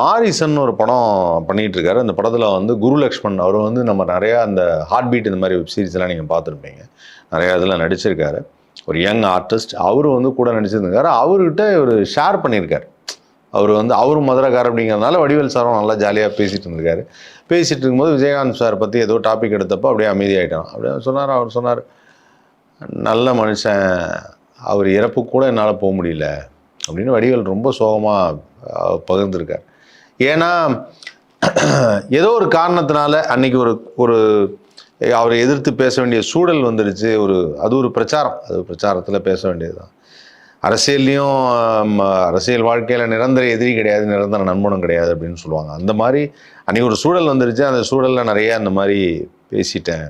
Horizon ஒரு படம் பண்ணிட்டு இருக்காரு. அந்த படத்துல வந்து குரு லக்ஷ்மன் அவர் வந்து நம்ம நிறைய அந்த ஹார்ட் பீட் இந்த மாதிரி வெப் சீரிஸ் எல்லாம் நீங்க பார்த்துருப்பீங்க. நிறைய இதில் நடிச்சிருக்காரு. ஒரு யங் ஆர்டிஸ்ட். அவரு வந்து கூட நடிச்சிருக்காரு. அவர்கிட்ட ஒரு ஷேர் பண்ணியிருக்காரு. அவர் வந்து அவரும் மதுரைக்காரர் அப்படிங்கிறதுனால வடிவேல் சாரும் நல்லா ஜாலியாக பேசிட்டு இருந்திருக்காரு. பேசிட்டு இருக்கும்போது விஜயகாந்த் சார் பற்றி ஏதோ டாபிக் எடுத்தப்போ அப்படியே அமைதியாயிட்டான். அப்படியே சொன்னார். அவர் சொன்னார், நல்ல மனுஷன், அவர் இறப்பு கூட என்னால் போக முடியல அப்படின்னு வடிவேல் ரொம்ப சோகமாக பகிர்ந்திருக்கார். ஏன்னா ஏதோ ஒரு காரணத்தினால அன்னைக்கு ஒரு ஒரு அவரை எதிர்த்து பேச வேண்டிய சூழல் வந்துடுச்சு. அது ஒரு பிரச்சாரம். அது பிரச்சாரத்தில் பேச வேண்டியதுதான். அரசியல்லையும் அரசியல் வாழ்க்கையில் நிரந்தர எதிரி கிடையாது, நிரந்தர நண்பனும் கிடையாது அப்படின்னு சொல்லுவாங்க. அந்த மாதிரி அன்றைக்கி ஒரு சூழல் வந்துருச்சு. அந்த சூழலில் நிறைய அந்த மாதிரி பேசிட்டேன்.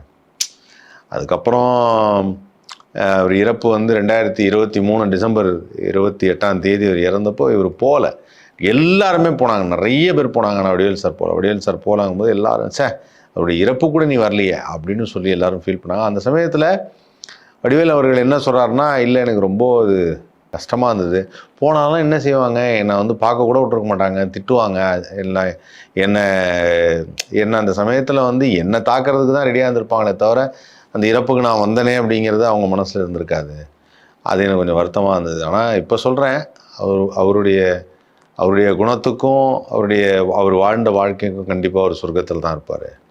அதுக்கப்புறம் ஒரு இறப்பு வந்து 2023 டிசம்பர் 28 அவர் இறந்தப்போ இவர் போகல. எல்லாருமே போனாங்க, நிறைய பேர் போனாங்க. நான் வடிவேல் சார் போகல. வடிவேல் சார் போகலாங்கும்போது எல்லாரும் அவருடைய இறப்பு கூட நீ வரலையே அப்படின்னு சொல்லி எல்லாரும் ஃபீல் பண்ணாங்க. அந்த சமயத்தில் வடிவேல் அவர்கள் என்ன சொல்கிறாருன்னா, இல்லை எனக்கு ரொம்ப அது கஷ்டமாக இருந்தது. போனாலும் என்ன செய்வாங்க, என்னை வந்து பார்க்க கூட விட்டுருக்க மாட்டாங்க, திட்டுவாங்க. என்ன அந்த சமயத்தில் வந்து என்னை தாக்குறதுக்கு தான் ரெடியாக இருந்திருப்பாங்களே தவிர அந்த இறப்புக்கு நான் வந்தனே அப்படிங்கிறது அவங்க மனசில் இருந்திருக்காது. அது எனக்கு கொஞ்சம் வருத்தமாக இருந்தது. ஆனால் இப்போ சொல்கிறேன், அவருடைய குணத்துக்கும் அவர் வாழ்ந்த வாழ்க்கைக்கும் கண்டிப்பாக ஒரு சொர்க்கத்தில் தான் இருப்பார்.